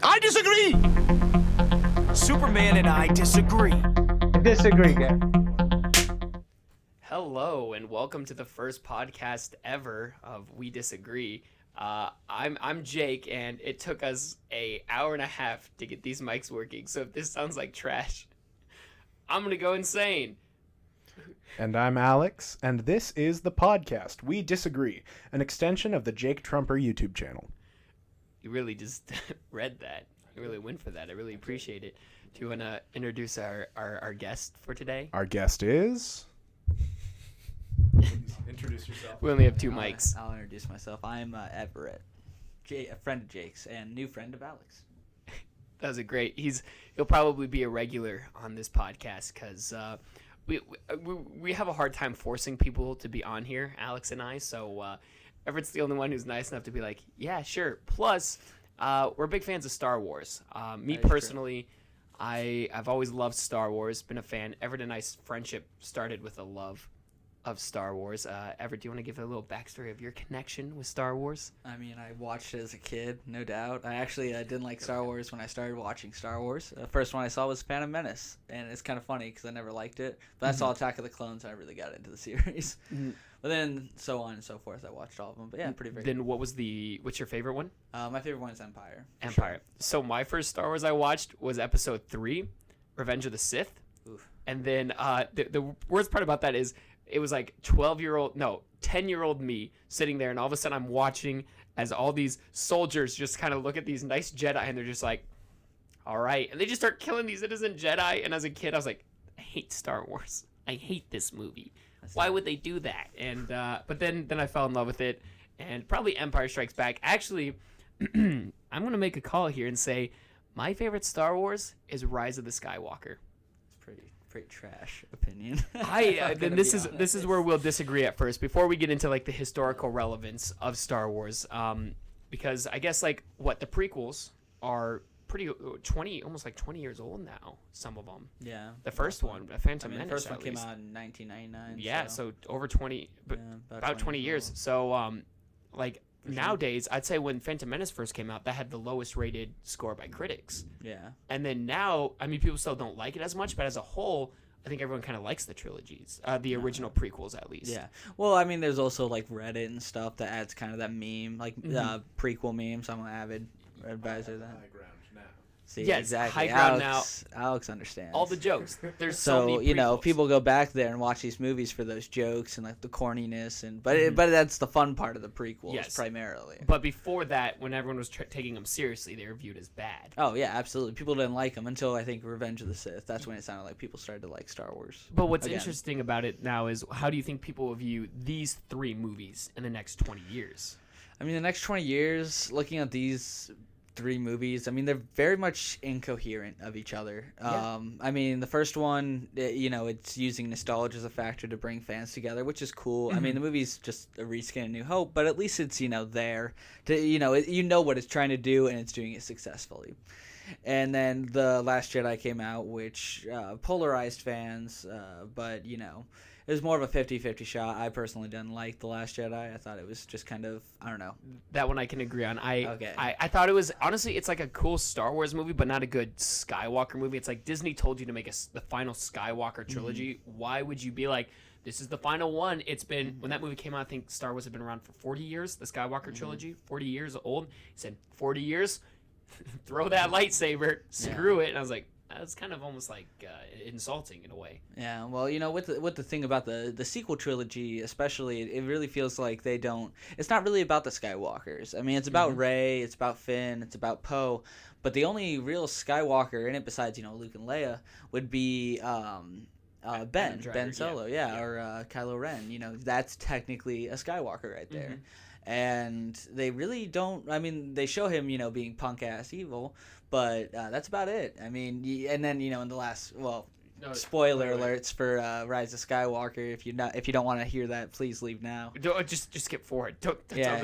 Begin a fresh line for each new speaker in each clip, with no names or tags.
I disagree! Superman and I disagree.
Disagree, guy.
Hello and welcome to the first podcast ever of We Disagree. I'm Jake, and it took us an hour and a half to get these mics working. So if this sounds like trash, I'm gonna go insane.
And I'm Alex, and this is the podcast We Disagree, an extension of the Jake Trumper YouTube channel.
You really just read that. You really went for that. I really appreciate it. Do you want to introduce our guest for today?
Our guest is...
Introduce yourself.
We only have two mics.
I'll introduce myself. I'm Everett, a friend of Jake's and new friend of Alex.
That was a great. He'll probably be a regular on this podcast because we have a hard time forcing people to be on here, Alex and I. So Everett's the only one who's nice enough to be like, yeah, sure. Plus, we're big fans of Star Wars. Me personally, I've always loved Star Wars. Been a fan. Everett and I's friendship started with a love of Star Wars. Everett, do you want to give a little backstory of your connection with Star Wars?
I mean, I watched it as a kid, no doubt. I actually didn't like Star Wars when I started watching Star Wars. The first one I saw was Phantom Menace, and it's kind of funny because I never liked it. But I saw Attack of the Clones, and I really got into the series. But then so on and so forth, I watched all of them. But yeah, pretty.
Then what's your favorite one?
My favorite one is Empire.
Empire. Sure. So my first Star Wars I watched was Episode 3, Revenge of the Sith. Oof. And then the worst part about that is it was like 10-year-old me sitting there, and all of a sudden I'm watching as all these soldiers just kind of look at these nice Jedi, and they're just like, all right. And they just start killing these innocent Jedi. And as a kid, I was like, I hate Star Wars. I hate this movie. Why would they do that? And but then I fell in love with it, and probably Empire Strikes Back. Actually, I'm going to make a call here and say my favorite Star Wars is Rise of the Skywalker.
It's pretty trash opinion.
Then this is where we'll disagree at first before we get into like the historical relevance of Star Wars, because I guess the prequels are pretty almost 20 years old now, some of them.
Yeah.
The first one, Phantom Menace.
The first one came out in 1999.
Yeah, so over 20, about 20 years. So nowadays, I'd say when Phantom Menace first came out, that had the lowest rated score by critics.
Yeah. And
then now, I mean, people still don't like it as much, but as a whole, I think everyone kind of likes the trilogies, the original prequels at least.
Yeah. Well, I mean, there's also like Reddit and stuff that adds kind of that meme, prequel memes. I'm an avid advisor of that.
High ground now.
See,
yes,
exactly.
high ground
Alex understands.
All the jokes. There's so many prequels.
People go back there and watch these movies for those jokes and like the corniness, and but that's the fun part of the prequels primarily.
But before that, when everyone was taking them seriously, they were viewed as bad.
Oh yeah, absolutely. People didn't like them until I think Revenge of the Sith. That's when it sounded like people started to like Star Wars.
But what's interesting about it now is how do you think people will view these three movies in the next 20 years?
I mean, the next 20 years, looking at these three movies, I mean, they're very much incoherent of each other. I mean, the first one, it's using nostalgia as a factor to bring fans together, which is cool. I mean, the movie's just a reskin of New Hope, but at least it's there to what it's trying to do, and it's doing it successfully. And then The Last Jedi came out, which polarized fans, but it was more of a 50-50 shot. I personally didn't like The Last Jedi. I thought it was just kind of, I don't know.
That one I can agree on. I thought it was, honestly, it's like a cool Star Wars movie, but not a good Skywalker movie. It's like Disney told you to make the final Skywalker trilogy. Why would you be like, this is the final one? It's been, when that movie came out, I think Star Wars had been around for 40 years, the Skywalker trilogy, 40 years old. He said, 40 years? Throw that lightsaber. Screw it. And I was like, that's kind of almost like insulting in a way.
Yeah, well, with the thing about the sequel trilogy, especially, it really feels like they don't. It's not really about the Skywalkers. I mean, it's about Rey, it's about Finn, it's about Poe, but the only real Skywalker in it, besides Luke and Leia, would be Ben Solo, or Kylo Ren. That's technically a Skywalker right there. And they really don't. I mean, they show him, being punk ass evil, but that's about it. I mean, and then in the last, spoiler alerts for Rise of Skywalker. If you don't want to hear that, please leave now.
Just skip forward. Don't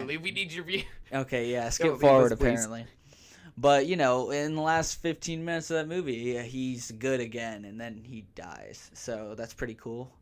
leave. We need your view.
Okay, yeah, skip forward apparently. But in the last 15 minutes of that movie, he's good again, and then he dies. So that's pretty cool.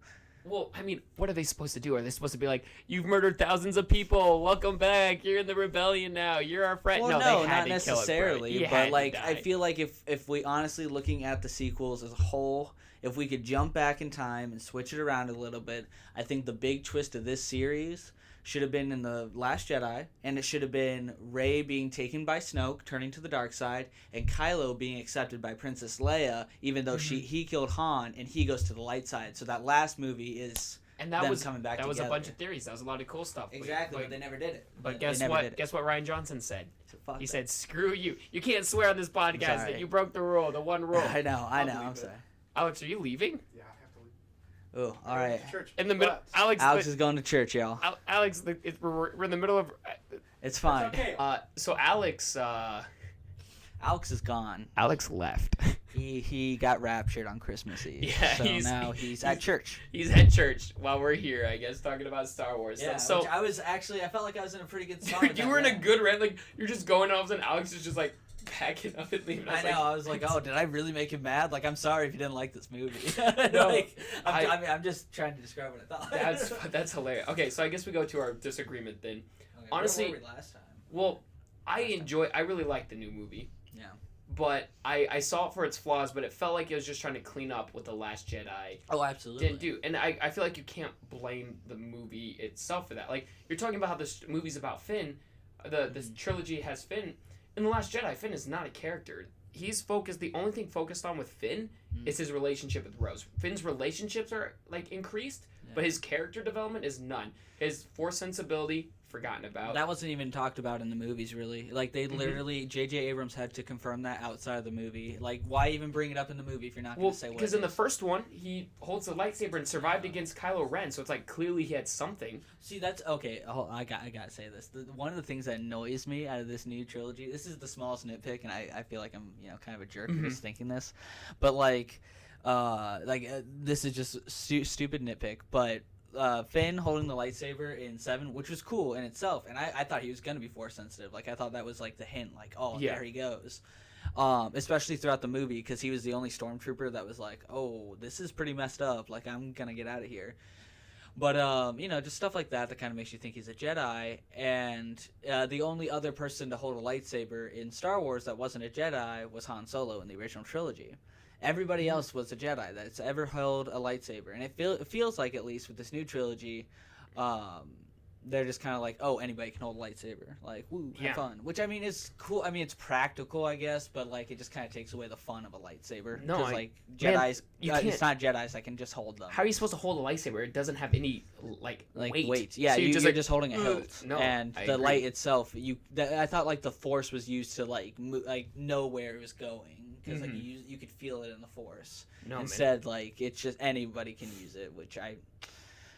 Well, I mean, what are they supposed to do? Are they supposed to be like, you've murdered thousands of people, welcome back, you're in the rebellion now, you're our friend?
Well,
no, they
not
had to
necessarily.
Kill it,
but like, I feel like if we honestly looking at the sequels as a whole, if we could jump back in time and switch it around a little bit, I think the big twist of this series should have been in The Last Jedi, and it should have been Rey being taken by Snoke, turning to the dark side, and Kylo being accepted by Princess Leia, even though he killed Han, and he goes to the light side. So that last movie is them coming back together.
That was a bunch of theories. That was a lot of cool stuff.
Exactly, but they never did it.
But guess what? Guess what Ryan Johnson said? He said, "Screw you! You can't swear on this podcast that you broke the rule, the one rule."
I know. I'm sorry.
Alex, are you leaving?
Yeah, I have to leave.
Oh, all right.
In the middle, Alex
is going to church, y'all.
Alex, we're in the middle of.
It's fine.
It's okay. So Alex.
Alex is gone.
Alex left.
He got raptured on Christmas Eve.
Yeah,
so now he's at church.
He's at church while we're here, I guess, talking about Star Wars.
Yeah,
so
which I felt like I was in a pretty good spot.
You were in a good rant. Like, you're just going off, and Alex is just like packing up and leaving.
I was like, oh, did I really make him mad? Like, I'm sorry if you didn't like this movie.
No,
like, I'm just trying to describe what I
thought. That's hilarious. Okay, so I guess we go to our disagreement then.
Okay,
honestly,
where were we last time?
Well, I really liked the new movie.
Yeah.
But I saw it for its flaws, but it felt like it was just trying to clean up what The Last Jedi
Oh, absolutely.
didn't do. And I feel like you can't blame the movie itself for that. Like, you're talking about how this movie's about Finn, this trilogy has Finn. In The Last Jedi, Finn is not a character. He's focused, the only thing focused on with Finn is his relationship with Rose. Finn's relationships are, like, increased, but his character development is none. His Force sensibility, forgotten about.
That wasn't even talked about in the movies, really. Like, they literally, J.J. Abrams had to confirm that outside of the movie. Like, why even bring it up in the movie if you're not going to say what it is?
Because in the first one, he holds a lightsaber and survived against Kylo Ren, so it's like, clearly he had something.
See, that's, okay, I gotta say this. One of the things that annoys me out of this new trilogy, this is the smallest nitpick, and I feel like I'm, kind of a jerk for just thinking this, but, this is just stupid nitpick, but Finn holding the lightsaber in 7, which was cool in itself, and I thought he was going to be Force sensitive. Like, I thought that was, like, the hint, like, oh, there he goes. Especially throughout the movie, because he was the only stormtrooper that was like, oh, this is pretty messed up, like, I'm going to get out of here. But, just stuff like that kind of makes you think he's a Jedi, and the only other person to hold a lightsaber in Star Wars that wasn't a Jedi was Han Solo in the original trilogy. Everybody else was a Jedi that's ever held a lightsaber, and it feels like, at least with this new trilogy, they're just kind of like, oh, anybody can hold a lightsaber, like, woo, have fun. Which, I mean, is cool. I mean, it's practical, I guess, but like, it just kind of takes away the fun of a lightsaber.
No,
Jedi's, it's not Jedi's that can just hold them.
How are you supposed to hold a lightsaber? It doesn't have any weight.
Yeah,
so
you're just holding a hilt.
No,
and the light itself, I thought like the Force was used to know where it was going. Because you could feel it in the Force.
No,
instead, like, it's just anybody can use it, which I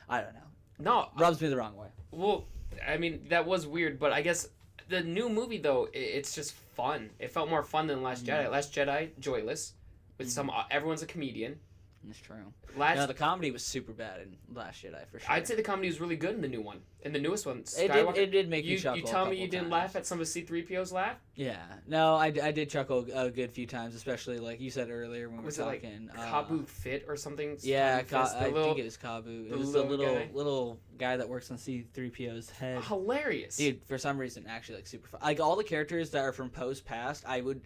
don't know.
No,
rubs me the wrong way.
Well, I mean, that was weird, but I guess the new movie though, it's just fun. It felt more fun than Last Jedi. Last Jedi, joyless, with everyone's a comedian.
That's true. The comedy was super bad in Last Jedi for sure.
I'd say the comedy was really good in the new one. In the newest one,
it did make you chuckle.
You tell me you didn't laugh at some of C-3PO's laugh?
Yeah. No, I did chuckle a good few times, especially like you said earlier when we were talking.
Like Kabu Fit or something?
Yeah, I think it was Kabu. It was the little guy that works on C-3PO's head.
Hilarious.
Dude, for some reason, actually, like, super fun. Like, all the characters that are from Poe's past, I would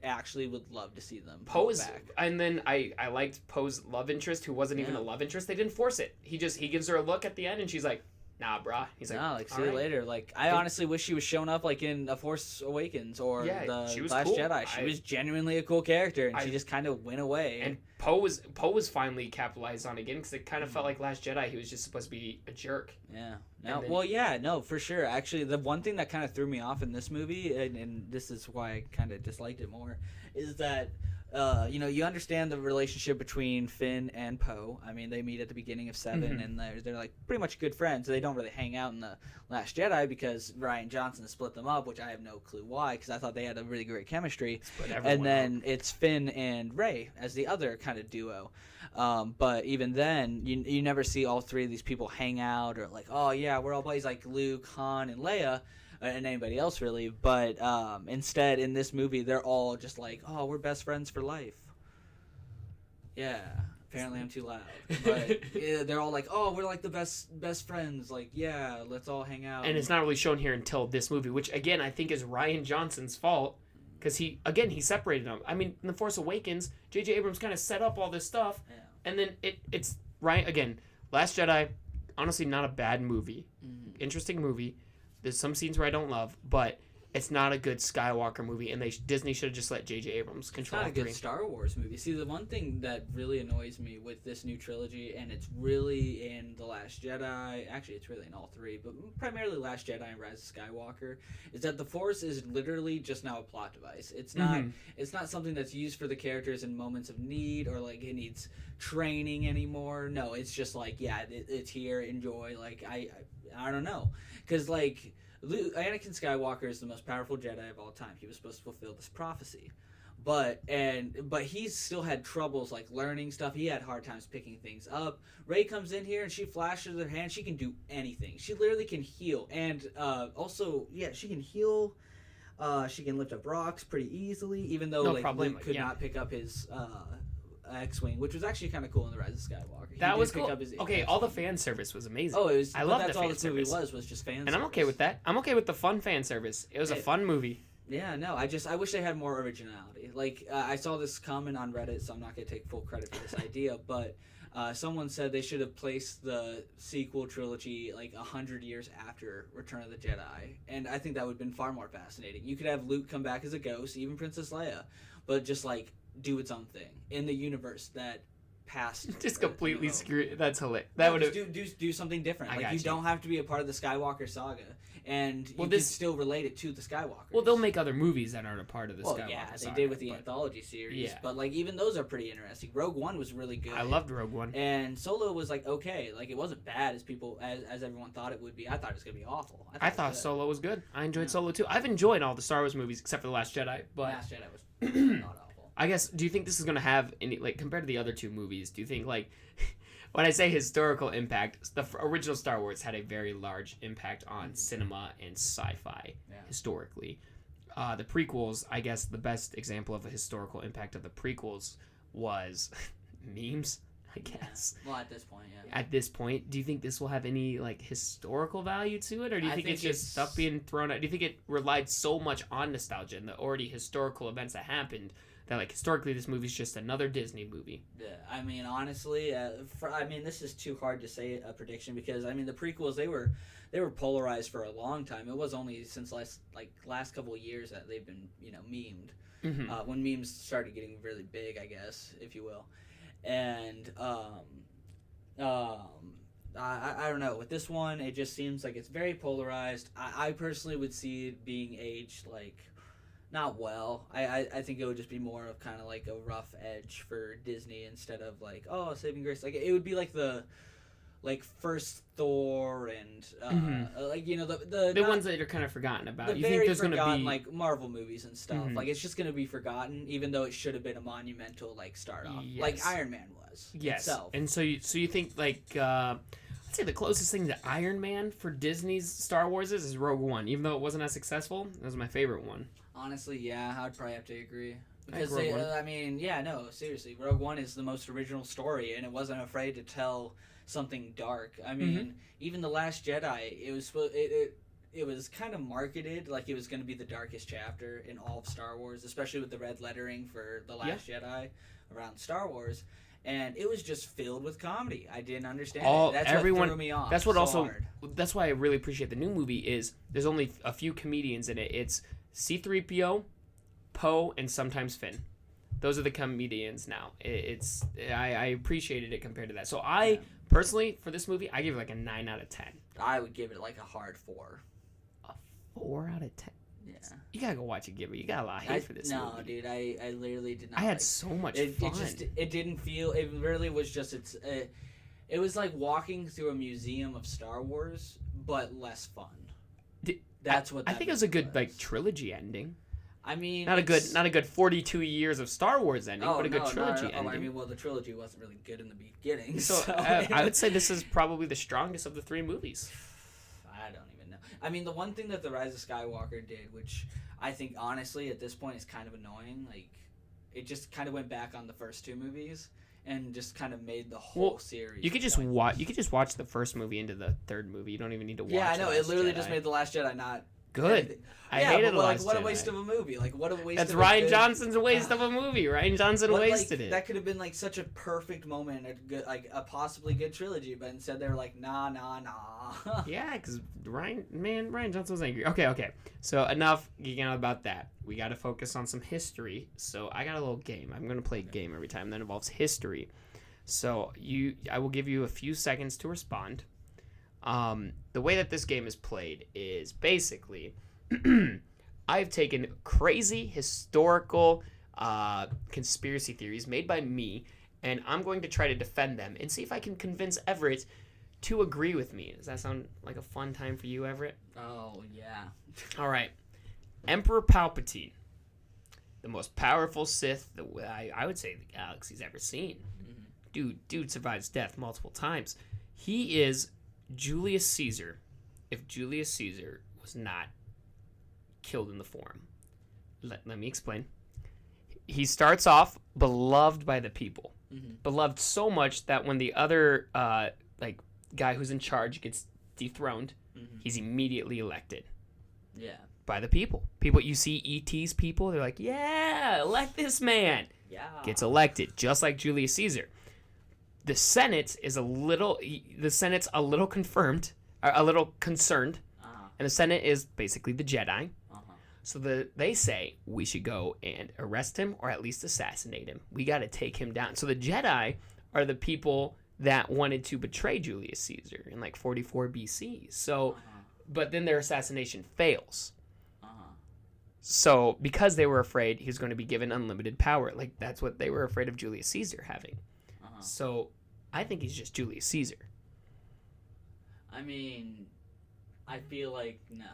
love to see them back.
And then I liked Poe's love interest, who wasn't even a love interest. They didn't force it. He gives her a look at the end, and she's like, nah, brah. He's like,
see you later. Like, I honestly wish she was showing up like in A Force Awakens or The Last
cool.
Jedi. She was genuinely a cool character, and she just kind of went away.
And Poe was finally capitalized on again, because it kind of felt like Last Jedi. He was just supposed to be a jerk.
Yeah. No, for sure. Actually, the one thing that kind of threw me off in this movie, and this is why I kind of disliked it more, is that you understand the relationship between Finn and Poe. I mean, they meet at the beginning of 7, and they're like pretty much good friends. They don't really hang out in The Last Jedi because Ryan Johnson split them up, which I have no clue why, because I thought they had a really great chemistry. And then it's Finn and Rey as the other kind of duo. But even then, you never see all three of these people hang out or like, oh yeah, we're all buddies, like Luke, Han, and Leia. And anybody else really, but instead in this movie they're all just like, oh, we're best friends for life. Yeah, Apparently I'm too loud. But yeah, they're all like, "Oh, we're like the best friends. Like, yeah, let's all hang out."
And it's not really shown here until this movie, which again I think is Rian Johnson's fault, because he separated them. I mean, in The Force Awakens, J.J. Abrams kind of set up all this stuff,
Yeah.
and then it's Ryan again. Last Jedi, honestly, not a bad movie.
Mhm.
Interesting movie. There's some scenes where I don't love, but it's not a good Skywalker movie, and Disney should have just let J.J. Abrams control
It's not a
three.
good Star Wars movie. See, the one thing that really annoys me with this new trilogy, and it's really in The Last Jedi, actually it's really in all three, but primarily Last Jedi and Rise of Skywalker, is that the Force is literally just now a plot device. It's not it's not something that's used for the characters in moments of need, or like it needs training anymore. No, it's just like, yeah, it's here, enjoy. Like, I don't know. Because, like, Anakin Skywalker is the most powerful Jedi of all time. He was supposed to fulfill this prophecy, but he's still had troubles like learning stuff. He had hard times picking things up. Rey comes in here and she flashes her hand. She can do anything. She literally can heal, and also, yeah, she can heal. She can lift up rocks pretty easily, even though Luke could not pick up his X-wing, which was actually kind of cool in The Rise of Skywalker.
That was cool. Okay, all the fan service was amazing.
Oh, it was.
I love
that's
the
all
fan
this movie
service.
was just fan
And
service.
I'm okay with that. I'm okay with the fun fan service. It was a fun movie.
Yeah, no, I wish they had more originality. Like, I saw this comment on Reddit, so I'm not going to take full credit for this idea, but someone said they should have placed the sequel trilogy like 100 years after Return of the Jedi, and I think that would have been far more fascinating. You could have Luke come back as a ghost, even Princess Leia, but just like do its own thing in the universe that past.
Just completely screw. That's hilarious. That would have
do something different.
I
Like,
got
you
you.
don't have to be a part of the Skywalker saga, and you
this-
can still relate it to the Skywalkers.
Well, they'll make other movies that aren't a part of the
Well,
Skywalker
yeah, they
saga,
did with the
but
anthology series,
Yeah.
but like even those are pretty interesting. Rogue One was really good.
I loved Rogue One.
And Solo was like okay, like it wasn't bad as everyone thought it would be. I thought it was gonna be awful.
I
it
thought
was good.
Solo was good. I enjoyed
Yeah.
Solo too. I've enjoyed all the Star Wars movies except for The Last Jedi. But
Last Jedi was not awful.
I guess, do you think this is going to have any, like, compared to the other two movies, do you think, like, when I say historical impact, the original Star Wars had a very large impact on cinema and sci-fi historically. The prequels, I guess the best example of a historical impact of the prequels was memes, I guess.
Well, at this point, yeah.
At this point, do you think this will have any, like, historical value to it? Or do you think it's just stuff being thrown out? Do you think it relied so much on nostalgia and the already historical events that happened that, like, historically this movie's just another Disney movie?
Yeah, I mean, honestly, this is too hard to say a prediction because I mean the prequels they were polarized for a long time. It was only since last couple of years that they've been memed.
Mm-hmm.
When memes started getting really big, I guess, if you will. And I don't know. With this one, it just seems like it's very polarized. I personally would see it being aged like not well. I think it would just be more of kind of like a rough edge for Disney instead of like, oh, saving grace. Like it would be like the first Thor and like the
ones that are kind of forgotten about.
The
You
very
think there's going to
forgotten
be
like Marvel movies and stuff.
Mhm.
Like it's just going to be forgotten, even though it should have been a monumental like start off,
Yes.
like Iron Man was itself.
And so you think like I'd say the closest thing to Iron Man for Disney's Star Wars is Rogue One, even though it wasn't as successful. That was my favorite one.
Honestly, yeah, I'd probably have to agree.
I like
Because
Rogue One.
I mean, yeah, no, seriously, Rogue One is the most original story, and it wasn't afraid to tell something dark. I mean, even The Last Jedi, it was kind of marketed like it was going to be the darkest chapter in all of Star Wars, especially with the red lettering for The Last Jedi around Star Wars. And it was just filled with comedy. I didn't understand it. That's what threw me off.
That's what
so
also.
hard.
That's why I really appreciate the new movie. Is there's only a few comedians in it. It's C-3PO, Poe, and sometimes Finn. Those are the comedians now. I appreciated it compared to that. So I personally for this movie I give it like a 9 out of 10.
I would give it like a hard 4.
A 4 out of 10.
Yeah.
You gotta go watch it, Gibby. You got a lot of hate for this movie.
No, dude, I literally did not.
I had so much fun.
It didn't feel. It really was just. It was like walking through a museum of Star Wars, but less fun. That's what
I think it was a good like trilogy ending.
I mean,
Not a good 42 years of Star Wars ending, but a good trilogy ending.
I mean, well, the trilogy wasn't really good in the beginning.
So
So
I would say this is probably the strongest of the 3 movies.
I don't even know. I mean, the one thing that The Rise of Skywalker did, which I think honestly at this point is kind of annoying, like it just kind of went back on the first 2 movies, and just kind of made the whole series.
You could just watch. You could just watch the first movie into the third movie. You don't even need to watch.
Yeah, I know.
The
It
Last
literally
Jedi.
just made the Last Jedi not
Good.
anything.
I
Yeah,
hated
but
the
like,
Last
what
Jedi.
a waste of a movie. Like, what a waste.
That's
of
Ryan
a good,
Johnson's waste of a movie. Ryan Johnson
but,
wasted
like,
it.
That could have been like such a perfect moment, a good, like a possibly good trilogy, but instead they were like, nah.
Yeah, because Ryan Johnson was angry. Okay. So enough geeking out about that. We got to focus on some history. So I got a little game. I'm gonna play a game every time that involves history. So I will give you a few seconds to respond. The way that this game is played is basically, I've taken crazy historical conspiracy theories made by me, and I'm going to try to defend them and see if I can convince Everett to agree with me. Does that sound like a fun time for you, Everett?
Oh yeah.
All right. Emperor Palpatine, the most powerful Sith that I would say the galaxy's ever seen. Dude survives death multiple times. He is Julius Caesar if Julius Caesar was not killed in the Forum. Let me explain. He starts off beloved by the people. Beloved so much that when the other guy who's in charge gets dethroned, he's immediately elected.
Yeah.
By the people. People, you see ET's people, they're like, yeah, elect this man.
Yeah.
Gets elected, just like Julius Caesar. The Senate's a little confirmed, a little concerned, and the Senate is basically the Jedi. So they say we should go and arrest him or at least assassinate him. We got to take him down. So the Jedi are the people that wanted to betray Julius Caesar in like 44 BC. So, but then their assassination fails. So because they were afraid he was going to be given unlimited power, like that's what they were afraid of Julius Caesar having. So I think he's just Julius Caesar.
I mean, I feel like no.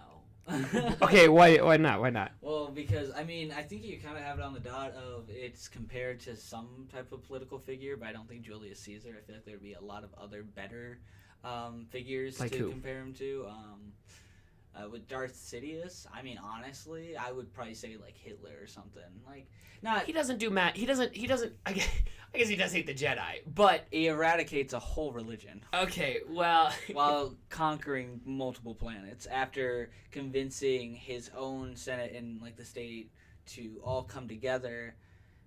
Okay, why not? Why not?
Well, because I mean, I think you kind of have it on the dot of it's compared to some type of political figure, but I don't think Julius Caesar. I feel like there'd be a lot of other better figures
like
to
who?
compare him to. With Darth Sidious, I mean, honestly, I would probably say like Hitler or something. Like, not
He doesn't do He doesn't. I guess he does hate the Jedi, but
he eradicates a whole religion
okay. Well,
while conquering multiple planets after convincing his own Senate and like the state to all come together.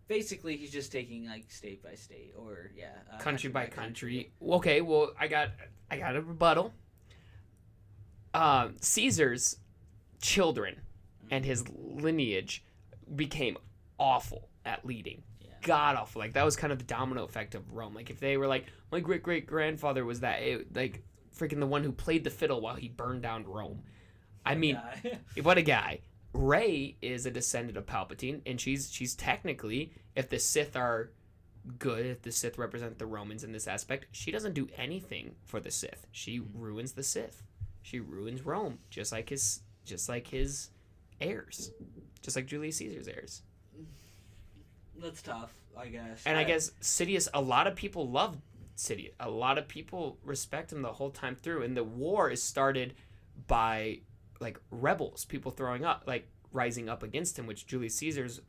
Basically, he's just taking like state by state or
country by country. Okay, well, I got a rebuttal. Caesar's children and his lineage became awful at leading. God awful. Like that was kind of the domino effect of Rome. Like if they were like, my great great grandfather was that, like freaking the one who played the fiddle while he burned down Rome. I mean, what a guy. Rey is a descendant of Palpatine, and she's technically, if the Sith are good, if the Sith represent the Romans in this aspect, she doesn't do anything for the Sith. She ruins the Sith. She ruins Rome, just like his heirs, just like Julius Caesar's heirs.
That's tough, I guess.
And I guess Sidious, a lot of people love Sidious. A lot of people respect him the whole time through. And the war is started by like rebels, people throwing up, like rising up against him, which Julius Caesar's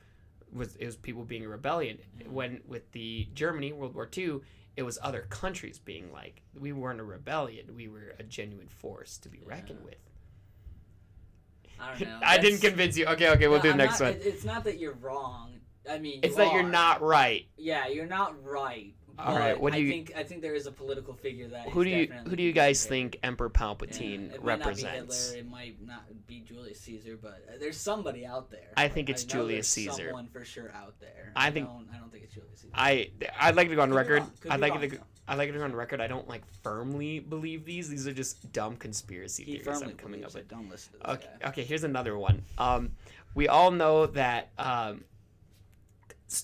was people being a rebellion. When with the Germany, World War II, it was other countries being like, we weren't a rebellion, we were a genuine force to be reckoned with.
I don't know.
I didn't convince you. Okay, we'll do the next one.
It's not that you're wrong. I mean,
It's that you're not right.
Yeah, you're not right.
All right, what do you?
I think there is a political figure that.
Who do you guys think Emperor Palpatine
it
represents?
Might not be Hitler, it might not be Julius Caesar, but there's somebody out there.
I think it's
I know
Julius
there's
Caesar.
Someone for sure out there.
I
don't think it's Julius Caesar.
I'd like to go on record.
I'd like to
go on record. I don't like firmly believe these. These are just dumb conspiracy
He
theories
firmly
I'm coming up with.
Don't listen to this guy.
Okay, here's another one. We all know that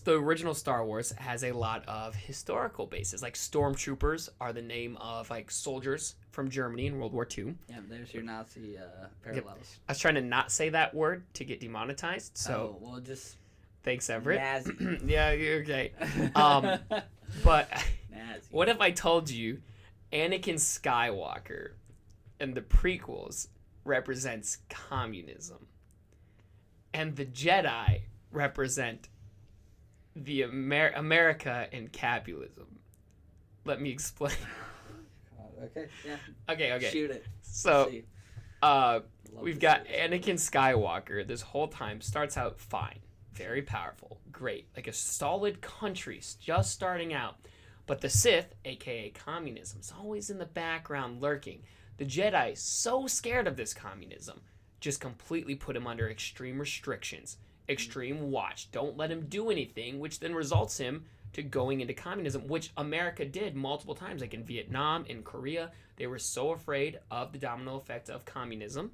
the original Star Wars has a lot of historical bases. Like stormtroopers are the name of like soldiers from Germany in World War II.
Yeah, there's your Nazi parallels.
Yep. I was trying to not say that word to get demonetized. So
well, just
thanks, Everett.
Nazi.
Yeah, you're okay. But
Nazi.
what if I told you Anakin Skywalker in the prequels represents communism, and the Jedi represent the America and capitalism. Let me explain.
Okay. Yeah.
Okay.
Shoot it.
So,
See.
we've got Anakin Skywalker. This whole time starts out fine, very powerful, great, like a solid country just starting out. But the Sith, aka communism, is always in the background lurking. The Jedi, so scared of this communism, just completely put him under extreme restrictions, extreme watch. Don't let him do anything, which then results him to going into communism, which America did multiple times, like in Vietnam, in Korea. They were so afraid of the domino effect of communism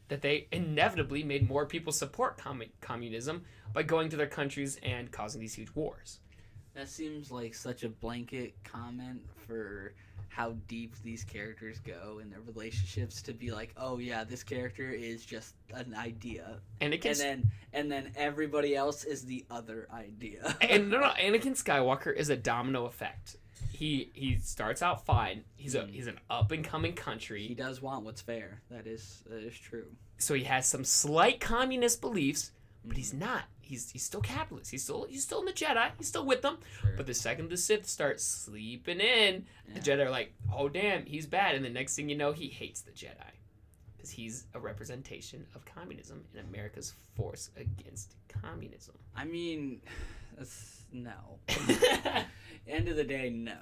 that they inevitably made more people support communism by going to their countries and causing these huge wars.
That seems like such a blanket comment for how deep these characters go in their relationships, to be like, oh yeah, this character is just an idea, and then everybody else is the other idea.
And no, Anakin Skywalker is a domino effect. He starts out fine. He's an up and coming country.
He does want what's fair. That is true.
So he has some slight communist beliefs, but he's not. He's still capitalist. He's still in the Jedi. He's still with them.
Sure.
But the second the Sith start sleeping in, the Jedi are like, oh damn, he's bad. And the next thing you know, he hates the Jedi because he's a representation of communism and America's force against communism.
I mean, no. End of the day, no.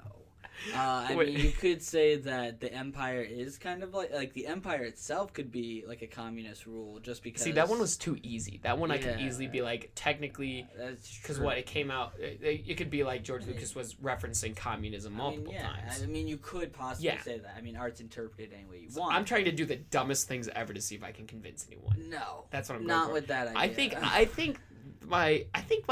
I mean, you could say that the Empire is kind of like the Empire itself could be like a communist rule, just because.
See, that one was too easy. That one I could easily be like, technically, because what it came out, it could be like George Lucas was referencing communism multiple times.
I mean, you could possibly say that. I mean, art's interpreted any way you want.
I'm trying to do the dumbest things ever to see if I can convince anyone.
No,
that's what I'm going
not
for.
with that idea.
I think my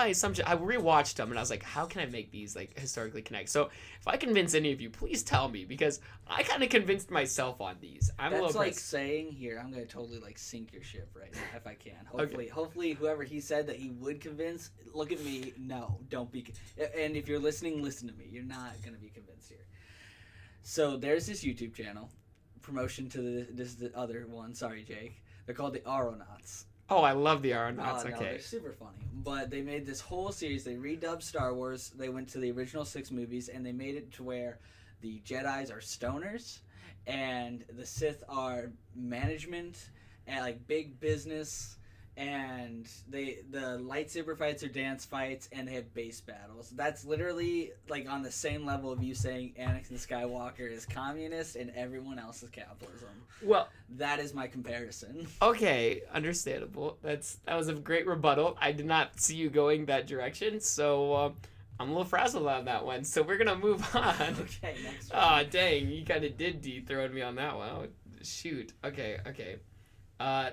assumption, I rewatched them and I was like, how can I make these like historically connect? So if I convince any of you, please tell me, because I kind of convinced myself on these.
That's like saying, here, I'm gonna totally like sink your ship right now if I can. Hopefully whoever he said that he would convince, look at me. No, don't be. And if you're listening, listen to me. You're not gonna be convinced here. So there's this YouTube channel, promotion to the other one. Sorry, Jake. They're called the Aeronauts.
Oh, I love the Aeronauts.
No, they're super funny. But they made this whole series. They redubbed Star Wars. They went to the original 6 movies, and they made it to where the Jedis are stoners, and the Sith are management and like big business, and the lightsaber fights are dance fights, and they have base battles. That's literally like on the same level of you saying Anakin Skywalker is communist and everyone else is capitalism.
Well,
that is my comparison.
Okay, understandable. That was a great rebuttal. I did not see you going that direction, so I'm a little frazzled on that one. So we're gonna move on.
Okay, next one.
Oh, dang, you kind of did dethrone me on that one. Oh, shoot. Okay.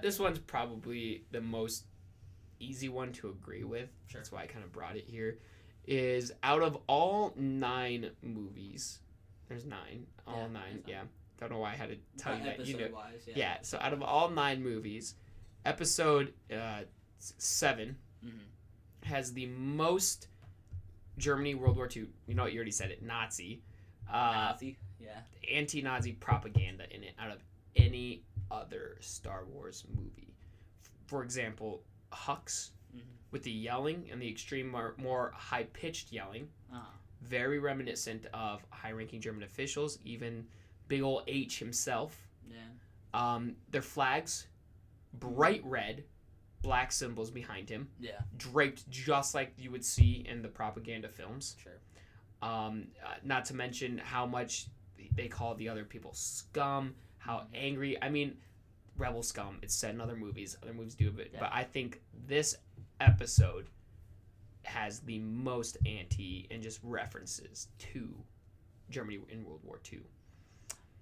This one's probably the most easy one to agree with. Sure. That's why I kind of brought it here. Is out of all 9 movies, there's 9. All 9, yeah. Don't know why I had to tell you that. You know, yeah. So out of all 9 movies, episode 7 has the most Germany World War II. You know what? You already said it. Nazi.
Nazi. Yeah.
Anti-Nazi propaganda in it out of any other Star Wars movie. For example, Hux with the yelling and the extreme more high-pitched yelling. Very reminiscent of high-ranking German officials, even big ol' H himself. Yeah. Their flags, bright red, black symbols behind him. Yeah. Draped just like you would see in the propaganda films. Sure. Not to mention how much they call the other people scum, how angry. I mean, rebel scum. It's said in other movies. Other movies do it, but I think this episode has the most anti and just references to Germany in World War II.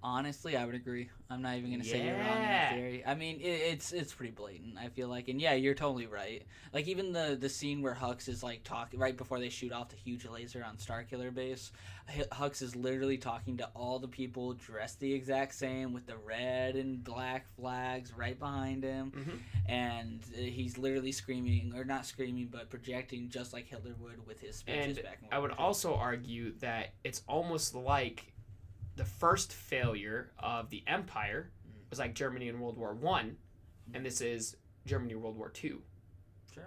Honestly, I would agree. I'm not even going to say you're wrong in that theory. I mean, it's pretty blatant, I feel like. And yeah, you're totally right. Like, even the scene where Hux is, like, talking right before they shoot off the huge laser on Starkiller Base, Hux is literally talking to all the people dressed the exact same with the red and black flags right behind him. And he's literally screaming, or not screaming, but projecting just like Hitler would with his speeches back in World War II.
I would also argue that it's almost like the first failure of the Empire was like Germany in World War I, and this is Germany World War II,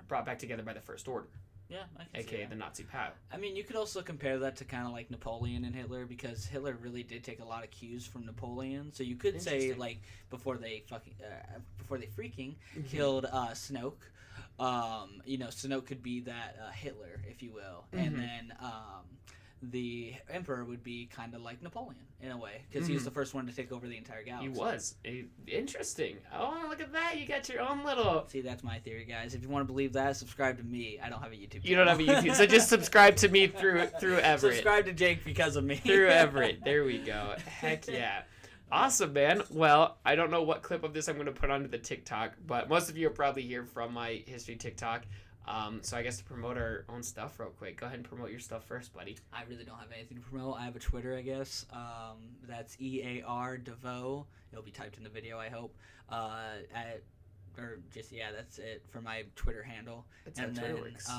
brought back together by the First Order.
Yeah, I can see
aka
that.
the Nazi power.
I mean, you could also compare that to kind of like Napoleon and Hitler, because Hitler really did take a lot of cues from Napoleon. So you could say,
Interesting.
like, before they freaking killed Snoke, Snoke could be that Hitler, if you will, and then the Emperor would be kind of like Napoleon in a way, because he was the first one to take over the entire galaxy.
He was. Interesting. Oh, look at that. You got your own little...
See, that's my theory, guys. If you want to believe that, subscribe to me. I don't have a YouTube channel.
You don't have a YouTube, so just subscribe to me through Everett.
Subscribe to Jake because of me.
Through Everett. There we go. Heck yeah. Awesome, man. Well, I don't know what clip of this I'm going to put onto the TikTok, but most of you are probably here from my history TikTok. So I guess to promote our own stuff real quick, go ahead and promote your stuff first, buddy.
I really don't have anything to promote. I have a Twitter, I guess. That's EAR Devo. It'll be typed in the video, I hope. That's it for my Twitter handle.
That's
and
how
then
Twitter works.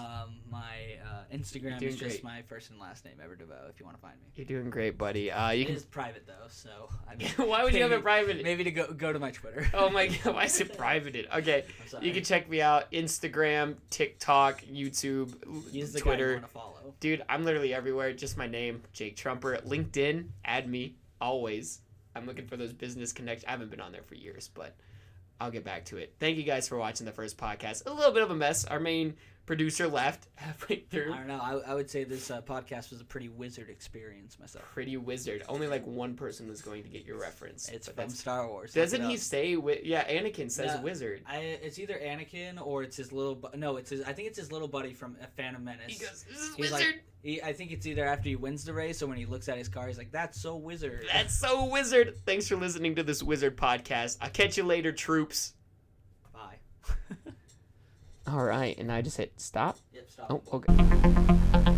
my Instagram
You're
is
doing
just
great.
my first and last name, EverDevo, if you want to find me.
You're doing great, buddy. You
It
can.
is private though, so I mean,
Why would you have it private?
Maybe to go to my Twitter.
Oh my god, why is it privated? Okay,
I'm sorry.
you can check me out Instagram, TikTok, YouTube,
He's the guy
Twitter.
you want to follow.
Dude, I'm literally everywhere. Just my name, Jake Trumper. LinkedIn, add me always. I'm looking for those business connections. I haven't been on there for years, but I'll get back to it. Thank you guys for watching the first podcast. A little bit of a mess. Our main producer left halfway through.
I don't know. I would say this podcast was a pretty wizard experience myself.
Pretty wizard. Only like one person was going to get your reference.
It's
but
from
that's-
Star Wars.
Doesn't
Look it
he
up.
say? Yeah, Anakin says
No,
wizard.
It's either Anakin or it's his little. No, it's his. I think it's his little buddy from Phantom Menace.
He goes, "This is
He's
wizard."
I think it's either after he wins the race or when he looks at his car, he's like, "That's so wizard."
That's so wizard. Thanks for listening to this wizard podcast. I'll catch you later, troops.
Bye.
All right, and I just hit stop.
Yep. Stop.
Oh, okay.